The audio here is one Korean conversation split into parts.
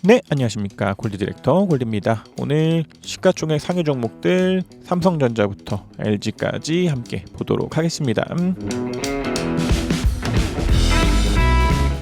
네, 안녕하십니까. 골드 디렉터 골드입니다. 오늘 시가총액 상위 종목들 삼성전자부터 LG까지 함께 보도록 하겠습니다.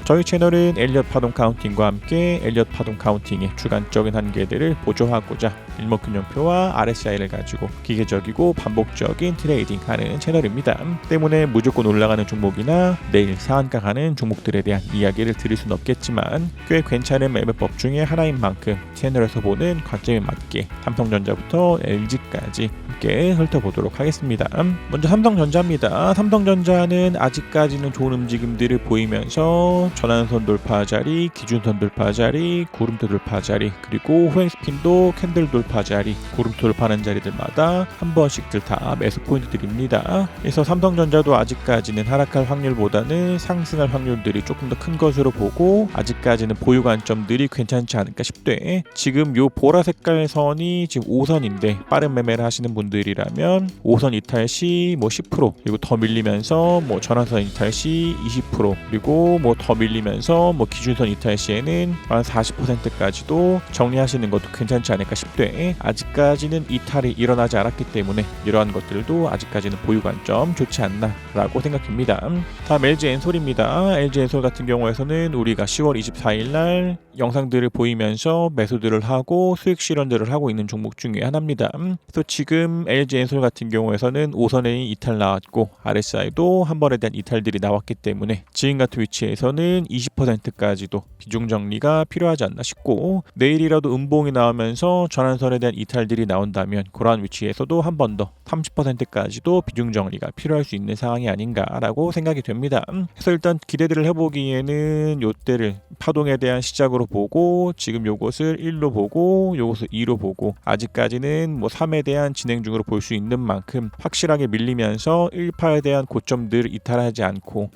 저희 채널은 엘리엇 파동 카운팅과 함께 엘리엇 파동 카운팅의 주관적인 한계들을 보조하고자 일목균형표와 RSI를 가지고 기계적이고 반복적인 트레이딩하는 채널입니다. 때문에 무조건 올라가는 종목이나 내일 상한가 가는 종목들에 대한 이야기를 드릴 수는 없겠지만 꽤 괜찮은 매매법 중에 하나인 만큼 채널에서 보는 관점에 맞게 삼성전자부터 LG까지 함께 훑어보도록 하겠습니다. 먼저 삼성전자입니다. 삼성전자는 아직까지는 좋은 움직임들을 보이면서 전환선 돌파 자리, 기준선 돌파 자리, 구름토 돌파 자리, 그리고 후행 스핀도 캔들 돌파 자리, 구름토 돌파하는 자리들마다 한 번씩들 다 매수 포인트들입니다. 그래서 삼성전자도 아직까지는 하락할 확률보다는 상승할 확률들이 조금 더 큰 것으로 보고 아직까지는 보유 관점들이 괜찮지 않을까 싶대. 지금 요 보라 색깔 선이 지금 5선인데 빠른 매매를 하시는 분들이라면 5선 이탈 시 10% 그리고 더 밀리면서 전환선 이탈 시 20% 그리고 더 밀리면서 기준선 이탈 시에는 한 40%까지도 정리하시는 것도 괜찮지 않을까 싶대. 아직까지는 이탈이 일어나지 않았기 때문에 이러한 것들도 아직까지는 보유 관점 좋지 않나 라고 생각합니다. 다음 LG엔솔입니다. LG엔솔 같은 경우에서는 우리가 10월 24일 날 영상들을 보이면서 매수들을 하고 수익 실현들을 하고 있는 종목 중에 하나입니다. 그래서 지금 LG엔솔 같은 경우에서는 5선에 이탈 나왔고 RSI도 한 번에 대한 이탈들이 나왔기 때문에 지금 같은 위치에서는 20%까지도 비중 정리가 필요하지 않나 싶고 내일이라도 음봉이 나오면서 전환선에 대한 이탈들이 나온다면 그러한 위치에서도 한 번 더 30%까지도 비중 정리가 필요할 수 있는 상황이 아닌가라고 생각이 됩니다. 그래서 일단 기대들을 해보기에는 요때를 파동에 대한 시작으로 보고 지금 요것을 1로 보고 요것을 2로 보고 아직까지는 3에 대한 진행 중으로 볼 수 있는 만큼 확실하게 밀리면서 1파에 대한 고점들을 이탈하지 않고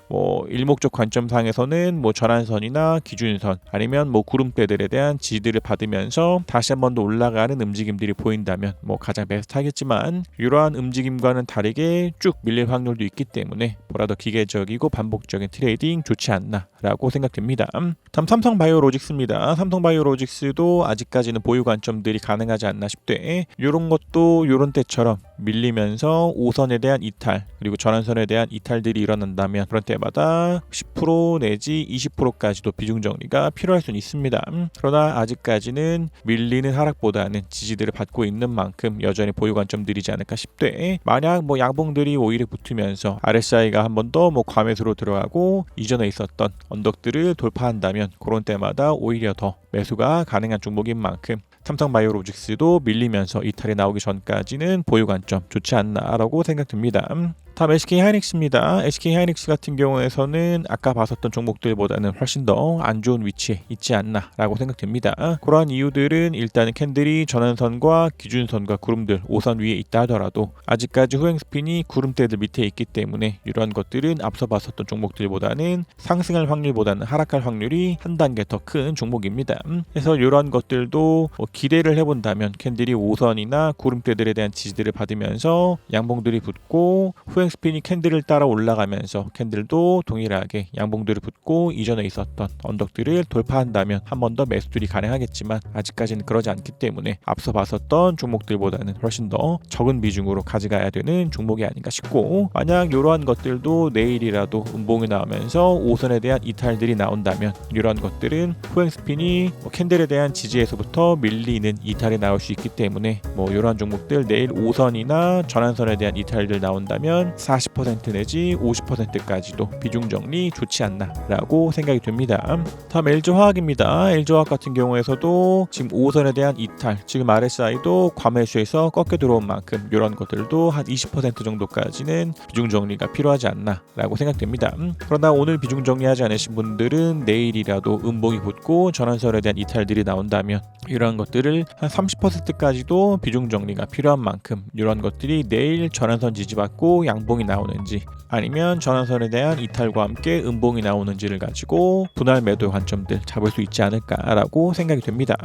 일목적 관점상에서는 전환선이나 기준선 아니면 구름대들에 대한 지지들을 받으면서 다시 한 번 더 올라가는 움직임들이 보인다면 가장 베스트하겠지만 이러한 움직임과는 다르게 쭉 밀릴 확률도 있기 때문에 보다 더 기계적이고 반복적인 트레이딩 좋지 않나 라고 생각됩니다. 다음 삼성바이오로직스입니다. 삼성바이오로직스도 아직까지는 보유 관점들이 가능하지 않나 싶대. 이런 것도 이런 때처럼 밀리면서 5선에 대한 이탈 그리고 전환선에 대한 이탈들이 일어난다면 그런 때마다 10% 내지 20%까지도 비중 정리가 필요할 수는 있습니다. 그러나 아직까지는 밀리는 하락보다는 지지들을 받고 있는 만큼 여전히 보유 관점들이지 않을까 싶대. 만약 양봉들이 오히려 붙으면서 RSI가 한 번 더 과매수로 들어가고 이전에 있었던 언덕들을 돌파한다면 그런 때마다 오히려 더 매수가 가능한 종목인 만큼 삼성바이오로직스도 밀리면서 이탈이 나오기 전까지는 보유 관점 좋지 않나라고 생각됩니다. 다음 SK하이닉스입니다. SK하이닉스 같은 경우에서는 아까 봤었던 종목들보다는 훨씬 더 안 좋은 위치에 있지 않나라고 생각됩니다. 그러한 이유들은 일단은 캔들이 전환선과 기준선과 구름들 5선 위에 있다 하더라도 아직까지 후행 스핀이 구름대들 밑에 있기 때문에 이러한 것들은 앞서 봤었던 종목들보다는 상승할 확률보다는 하락할 확률이 한 단계 더 큰 종목입니다. 그래서 이러한 것들도 기대를 해본다면 캔들이 5선이나 구름대들에 대한 지지들을 받으면서 양봉들이 붙고 후행 스핀이 캔들을 따라 올라가면서 캔들도 동일하게 양봉들을 붙고 이전에 있었던 언덕들을 돌파한다면 한 번 더 매수들이 가능하겠지만 아직까지는 그러지 않기 때문에 앞서 봤었던 종목들보다는 훨씬 더 적은 비중으로 가져가야 되는 종목이 아닌가 싶고 만약 이러한 것들도 내일이라도 음봉이 나오면서 5선에 대한 이탈들이 나온다면 이러한 것들은 후행 스핀이 캔들에 대한 지지에서부터 밀리는 이탈이 나올 수 있기 때문에 이러한 종목들 내일 5선이나 전환선에 대한 이탈들 나온다면 40% 내지 50%까지도 비중 정리 좋지 않나 라고 생각이 됩니다. 다음 LG화학입니다. LG화학 같은 경우에서도 지금 5선에 대한 이탈 지금 RSI도 과매수에서 꺾여 들어온 만큼 이런 것들도 한 20% 정도까지는 비중 정리가 필요하지 않나 라고 생각됩니다. 그러나 오늘 비중 정리하지 않으신 분들은 내일이라도 음봉이 붙고 전환선에 대한 이탈들이 나온다면 이러한 것들을 한 30%까지도 비중 정리가 필요한 만큼 이런 것들이 내일 전환선 지지받고 양 양봉이 나오는지 아니면 전환선에 대한 이탈과 함께 음봉이 나오는지를 가지고 분할 매도 관점들 잡을 수 있지 않을까라고 생각이 됩니다.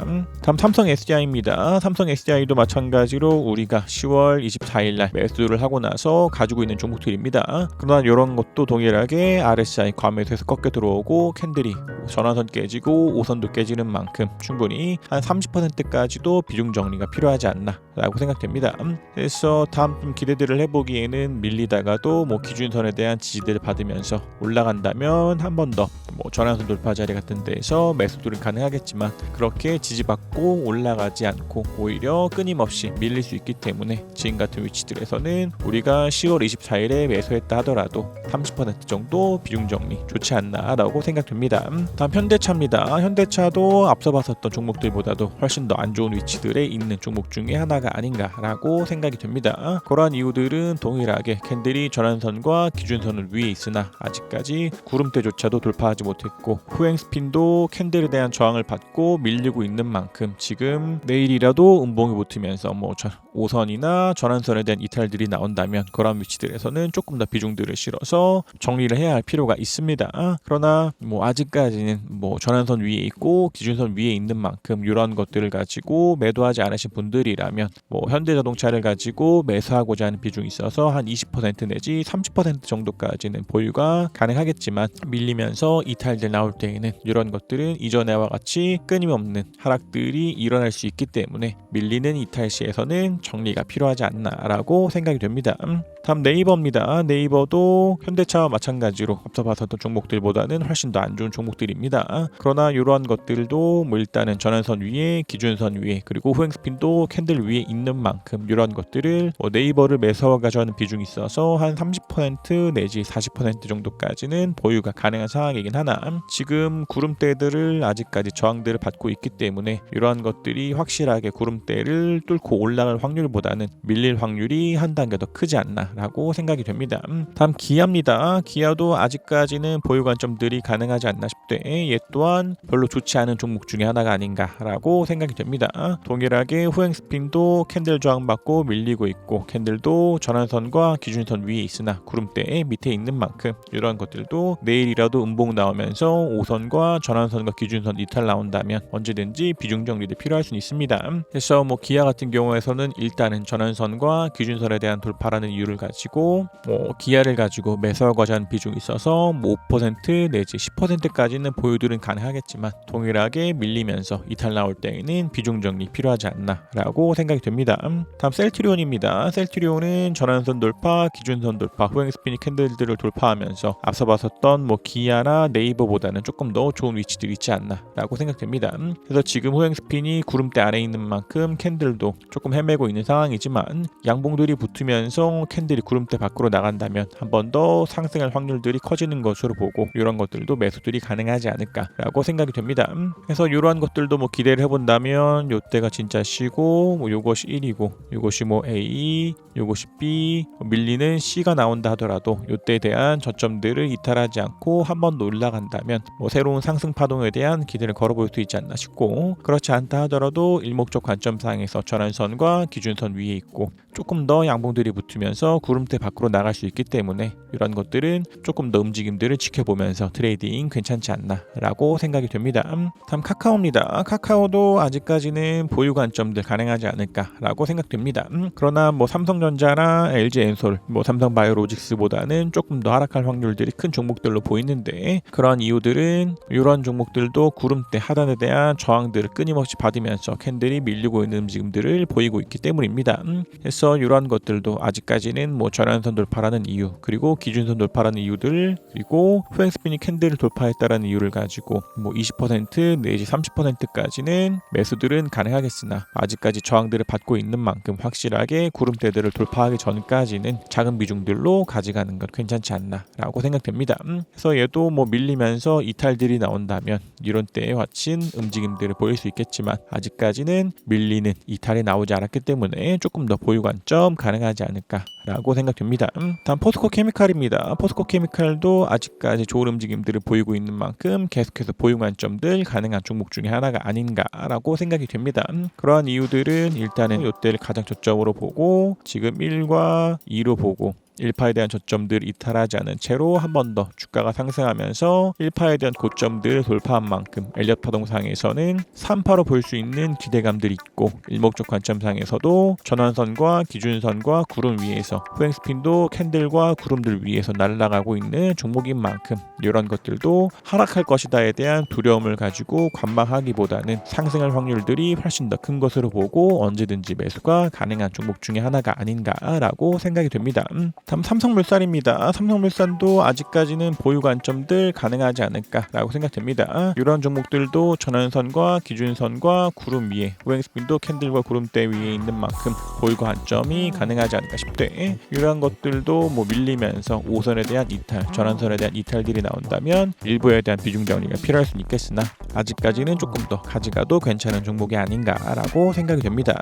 다음 삼성 SDI입니다. 삼성 SDI도 마찬가지로 우리가 10월 24일 날 매수를 하고 나서 가지고 있는 종목들입니다. 그러나 이런 것도 동일하게 RSI 과매수에서 꺾여 들어오고 캔들이 전환선 깨지고 5선도 깨지는 만큼 충분히 한 30%까지도 비중 정리가 필요하지 않나 라고 생각됩니다. 그래서 다음 좀 기대들을 해보기에는 밀리다가도 뭐 기준선에 대한 지지들을 받으면서 올라간다면 한 번 더 뭐 전환선 돌파 자리 같은 데에서 매수들은 가능하겠지만 그렇게 지지받고 올라가지 않고 오히려 끊임없이 밀릴 수 있기 때문에 지금 같은 위치들에서는 우리가 10월 24일에 매수했다 하더라도 30% 정도 비중 정리 좋지 않나 라고 생각됩니다. 다음 현대차입니다. 현대차도 앞서 봤었던 종목들보다도 훨씬 더 안 좋은 위치들에 있는 종목 중에 하나가 아닌가라고 생각이 됩니다. 그러한 이유들은 동일하게 캔들이 전환선과 기준선을 위에 있으나 아직까지 구름대조차도 돌파하지 못했고 후행 스핀도 캔들에 대한 저항을 받고 밀리고 있는 만큼 지금 내일이라도 음봉이 붙으면서 뭐 5선이나 전환선에 대한 이탈들이 나온다면 그런 위치들에서는 조금 더 비중들을 실어서 정리를 해야 할 필요가 있습니다. 그러나 뭐 아직까지는 뭐 전환선 위에 있고 기준선 위에 있는 만큼 이런 것들을 가지고 매도하지 않으신 분들이라면 뭐 현대자동차를 가지고 매수하고자 하는 비중이 있어서 한 20% 내지 30% 정도까지는 보유가 가능하겠지만 밀리면서 이탈들 나올 때에는 이런 것들은 이전에와 같이 끊임없는 하락들이 일어날 수 있기 때문에 밀리는 이탈 시에서는 정리가 필요하지 않나라고 생각이 됩니다. 다음 네이버입니다. 네이버도 현대차와 마찬가지로 앞서 봤었던 종목들보다는 훨씬 더 안 좋은 종목들입니다. 그러나 이러한 것들도 뭐 일단은 전환선 위에 기준선 위에 그리고 후행 스핀도 캔들 위에 있는 만큼 이러한 것들을 네이버를 매수하고자 하는 비중이 있어서 한 30% 내지 40% 정도까지는 보유가 가능한 상황이긴 하나 지금 구름대들을 아직까지 저항들을 받고 있기 때문에 이러한 것들이 확실하게 구름대를 뚫고 올라갈 확률보다는 밀릴 확률이 한 단계 더 크지 않나 라고 생각이 됩니다. 다음 기아입니다. 기아도 아직까지는 보유 관점들이 가능하지 않나 싶되 얘 또한 별로 좋지 않은 종목 중에 하나가 아닌가라고 생각이 됩니다. 동일하게 후행 스핀도 캔들 저항받고 밀리고 있고 캔들도 전환선과 기준선 위에 있으나 구름대 밑에 있는 만큼 이런 것들도 내일이라도 음봉 나오면서 5선과 전환선과 기준선 이탈 나온다면 언제든지 비중 정리도 필요할 수는 있습니다. 그래서 뭐 기아 같은 경우에서는 일단은 전환선과 기준선에 대한 돌파라는 이유를 가지고 뭐 기아를 가지고 매수하고자 하는 비중이 있어서 뭐 5% 내지 10%까지는 보유들은 가능하겠지만 동일하게 밀리면서 이탈 나올 때에는 비중 정리 필요하지 않나라고 생각이 됩니다. 다음 셀트리온입니다. 셀트리온은 전환선 돌파, 기준선 돌파, 후행 스피닝 캔들들을 돌파하면서 앞서 봤었던 뭐 기아나 네이버보다는 조금 더 좋은 위치들이 있지 않나라고 생각됩니다. 그래서 지금 후행 스핀이 구름대 안에 있는 만큼 캔들도 조금 헤매고 있는 상황이지만 양봉들이 붙으면서 캔들이 구름대 밖으로 나간다면 한 번 더 상승할 확률들이 커지는 것으로 보고 이런 것들도 매수들이 가능하지 않을까라고 생각이 됩니다. 그래서 이러한 것들도 뭐 기대를 해본다면 요때가 진짜 C고 뭐 요것이 1이고 요것이 뭐 A, 요것이 B, 밀리는 C가 나온다 하더라도 요때에 대한 저점들을 이탈하지 않고 한 번 더 올라간다면 뭐 새로운 상승 파동에 대한 기대를 걸어볼 수 있지 않나 싶고 그렇지 않다 하더라도 일목적 관점상에서 전환선과 기준선 위에 있고 조금 더 양봉들이 붙으면서 구름대 밖으로 나갈 수 있기 때문에 이런 것들은 조금 더 움직임들을 지켜보면서 트레이딩 괜찮지 않나라고 생각이 됩니다. 다음 카카오입니다. 카카오도 아직까지는 보유 관점들 가능하지 않을까라고 생각됩니다. 그러나 뭐 삼성전자나 LG엔솔, 뭐 삼성바이오로직스보다는 조금 더 하락할 확률들이 큰 종목들로 보이는데 그런 이유들은 이런 종목들도 구름대 하단에 대한 저항들을 끊임없이 받으면서 캔들이 밀리고 있는 움직임들을 보이고 있기 때문입니다. 그래서 이러한 것들도 아직까지는 뭐 전환선 돌파라는 이유 그리고 기준선 돌파라는 이유들 그리고 후행 스피닝 캔들을 돌파했다라는 이유를 가지고 뭐 20% 내지 30%까지는 매수들은 가능하겠으나 아직까지 저항들을 받고 있는 만큼 확실하게 구름대들을 돌파하기 전까지는 작은 비중들로 가져가는 건 괜찮지 않나라고 생각됩니다. 그래서 얘도 뭐 밀리면서 이탈들이 나온다면 이런 때에 왓친 움직임들을 보일 수 있겠지만 아직까지는 밀리는 이탈이 나오지 않았기 때문에 조금 더 보유 관점 가능하지 않을까라고 생각됩니다. 다음 포스코 케미칼입니다. 포스코 케미칼도 아직까지 좋은 움직임들을 보이고 있는 만큼 계속해서 보유 관점들 가능한 종목 중에 하나가 아닌가라고 생각이 됩니다. 그러한 이유들은 일단은 이때를 가장 저점으로 보고 지금 1과 2로 보고 1파에 대한 저점들을 이탈하지 않은 채로 한 번 더 주가가 상승하면서 1파에 대한 고점들을 돌파한 만큼 엘리엇 파동상에서는 3파로 볼 수 있는 기대감들이 있고 일목적 관점상에서도 전환선과 기준선과 구름 위에서 후행 스핀도 캔들과 구름들 위에서 날아가고 있는 종목인 만큼 이런 것들도 하락할 것이다에 대한 두려움을 가지고 관망하기보다는 상승할 확률들이 훨씬 더 큰 것으로 보고 언제든지 매수가 가능한 종목 중에 하나가 아닌가라고 생각이 됩니다. 다음 삼성물산입니다. 삼성물산도 아직까지는 보유 관점들 가능하지 않을까라고 생각됩니다. 이런 종목들도 전환선과 기준선과 구름 위에 후행 스핀도 캔들과 구름대 위에 있는 만큼 보유 관점이 가능하지 않을까 싶대. 이러한 것들도 뭐 밀리면서 5선에 대한 이탈, 전환선에 대한 이탈들이 나온다면 일부에 대한 비중 정리가 필요할 수는 있겠으나 아직까지는 조금 더 가져가도 괜찮은 종목이 아닌가라고 생각이 됩니다.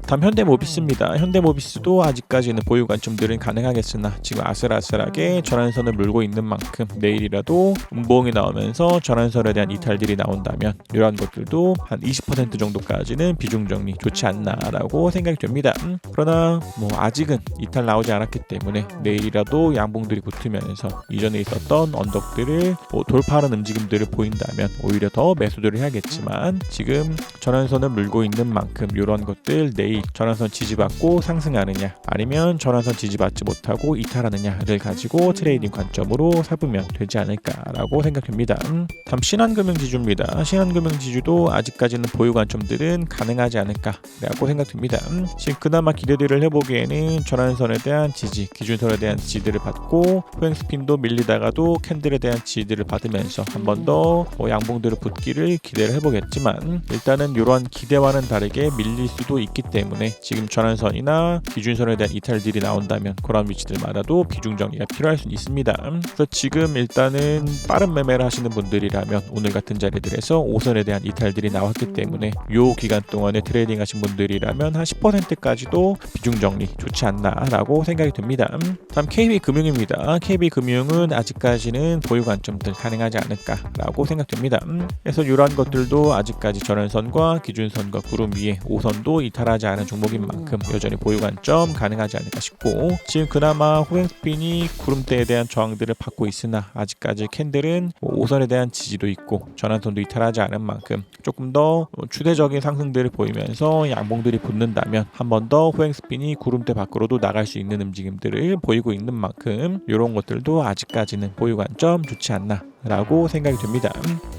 다음 현대모비스입니다. 현대모비스도 아직까지는 보유 관점들은 가능하겠으나 지금 아슬아슬하게 전환선을 물고 있는 만큼 내일이라도 음봉이 나오면서 전환선에 대한 이탈들이 나온다면 이러한 것들도 한 20% 정도까지는 비중 정리 좋지 않나라고 생각이 됩니다. 그러나 뭐 아직은 이탈 나오지 않았기 때문에 내일이라도 양봉들이 붙으면서 이전에 있었던 언덕들을 돌파하는 움직임들을 보인다면 오히려 더 매수들을 해야겠지만 지금 전환선을 물고 있는 만큼 이런 것들 내일 전환선 지지받고 상승하느냐 아니면 전환선 지지받지 못하고 이탈하느냐를 가지고 트레이딩 관점으로 삼으면 되지 않을까라고 생각됩니다. 다음 신한금융지주입니다. 신한금융지주도 아직까지는 보유 관점들은 가능하지 않을까라고 생각됩니다. 지금 그나마 기대들을 해보기에는 전환선에 대한 지지, 기준선에 대한 지지들을 받고 후행 스핀도 밀리다가도 캔들에 대한 지지들을 받으면서 한 번 더 양봉들을 붙기를 기대를 해보겠지만 일단은 이러한 기대와는 다르게 밀릴 수도 있기 때문에 지금 전환선이나 기준선에 대한 이탈들이 나온다면 그런 위치들마다도 비중 정리가 필요할 수 있습니다. 그래서 지금 일단은 빠른 매매를 하시는 분들이라면 오늘 같은 자리들에서 5선에 대한 이탈들이 나왔기 때문에 이 기간 동안에 트레이딩 하신 분들이라면 한 10%까지도 비중 정리 좋지 않나라고 생각이 됩니다. 다음 KB금융입니다. KB금융은 아직까지는 보유 관점들 가능하지 않을까라고 생각됩니다. 그래서 이러한 것들도 아직까지 전환선과 기준선과 구름 위에 5선도 이탈하지 않은 종목인 만큼 여전히 보유 관점 가능하지 않을까 싶고 지금 그나마 후행 스핀이 구름대에 대한 저항들을 받고 있으나 아직까지 캔들은 5선에 대한 지지도 있고 전환선도 이탈하지 않은 만큼 조금 더 추세적인 상승들을 보이면서 양봉들이 붙는다면 한 번 더 후행 스핀이 구름대 밖으로도 나갈 수 있는 움직임들을 보이고 있는 만큼 이런 것들도 아직까지는 보유 관점 좋지 않나 라고 생각이 됩니다.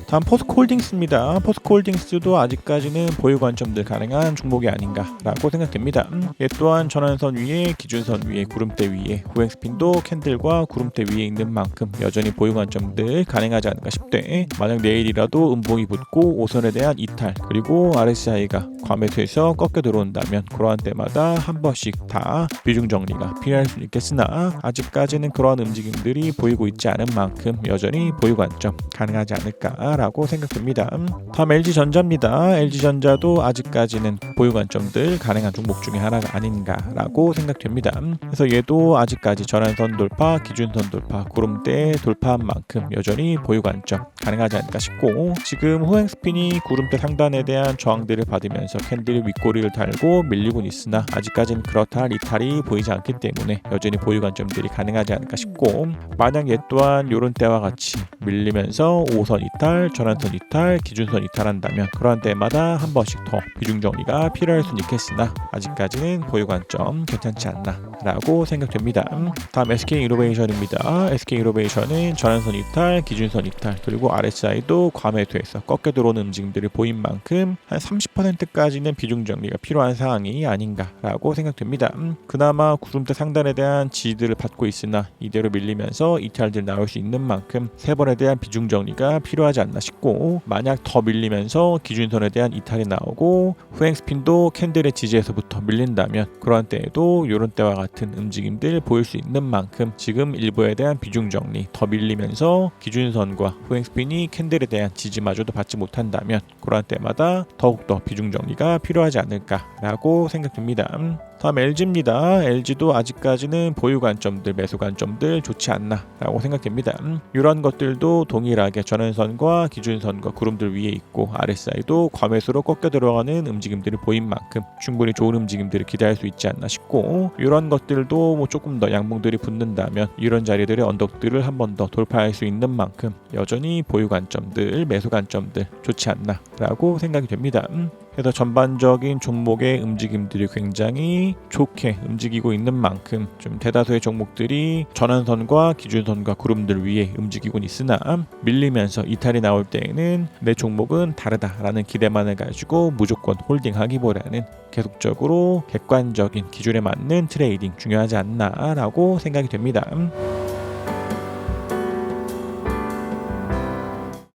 다음 포스코홀딩스입니다. 포스코홀딩스도 아직까지는 보유 관점들 가능한 종목이 아닌가 라고 생각됩니다. 얘 또한 전환선 위에 기준선 위에 구름대 위에 후행 스핀도 캔들과 구름대 위에 있는 만큼 여전히 보유 관점들 가능하지 않을까 싶대. 만약 내일이라도 음봉이 붙고 5선에 대한 이탈 그리고 RSI가 과매수에서 꺾여 들어온다면 그러한 때마다 한 번씩 다 비중 정리가 필요할 수 있겠으나 아직까지는 그러한 움직임들이 보이고 있지 않은 만큼 여전히 보유 관점 가능하지 않을까라고 생각됩니다. 다음 LG전자입니다. LG전자도 아직까지는 보유 관점들 가능한 종목 중에 하나가 아닌가라고 생각됩니다. 그래서 얘도 아직까지 전환선 돌파, 기준선 돌파, 구름대 돌파한 만큼 여전히 보유 관점 가능하지 않을까 싶고 지금 후행 스핀이 구름대 상단에 대한 저항들을 받으면서 캔들 윗꼬리를 달고 밀리곤 있으나 아직까지는 그렇다 할 이탈이 보이지 않기 때문에 여전히 보유 관점들이 가능하지 않을까 싶고 만약 얘 또한 이런 때와 같이 밀리면서 5선 이탈, 전환선 이탈, 기준선 이탈한다면 그러한 때마다 한 번씩 더 비중 정리가 필요할 수는 있겠으나 아직까지는 보유 관점 괜찮지 않나 라고 생각됩니다. 다음 SK이노베이션입니다. SK이노베이션은 전환선 이탈, 기준선 이탈 그리고 RSI도 과매수에서 꺾여 들어오는 움직임들을 보인 만큼 한 30%까지는 비중 정리가 필요한 상황이 아닌가라고 생각됩니다. 그나마 구름대 상단에 대한 지지들을 받고 있으나 이대로 밀리면서 이탈들 나올 수 있는 만큼 세 번에 대한 비중 정리가 필요하지 않나 싶고 만약 더 밀리면서 기준선에 대한 이탈이 나오고 후행 스핀도 캔들의 지지에서부터 밀린다면 그러한 때에도 이런 때와 같은 움직임들 보일 수 있는 만큼 지금 일부에 대한 비중 정리 더 밀리면서 기준선과 후행 스핀이 캔들에 대한 지지마저도 받지 못한다면 그러한 때마다 더욱더 비중 정리가 필요하지 않을까라고 생각됩니다. 다음 LG입니다. LG도 아직까지는 보유 관점들, 매수 관점들 좋지 않나라고 생각됩니다. 이런 것들도 동일하게 전환선과 기준선과 구름들 위에 있고 RSI도 과매수로 꺾여 들어가는 움직임들이 보인 만큼 충분히 좋은 움직임들을 기대할 수 있지 않나 싶고, 이런 것들도 뭐 조금 더 양봉들이 붙는다면 이런 자리들의 언덕들을 한 번 더 돌파할 수 있는 만큼 여전히 보유 관점들, 매수 관점들 좋지 않나라고 생각이 됩니다. 그래서 전반적인 종목의 움직임들이 굉장히 좋게 움직이고 있는 만큼 좀 대다수의 종목들이 전환선과 기준선과 구름들 위에 움직이고 있으나 밀리면서 이탈이 나올 때에는 내 종목은 다르다라는 기대만을 가지고 무조건 홀딩하기보다는 계속적으로 객관적인 기준에 맞는 트레이딩 중요하지 않나라고 생각이 됩니다.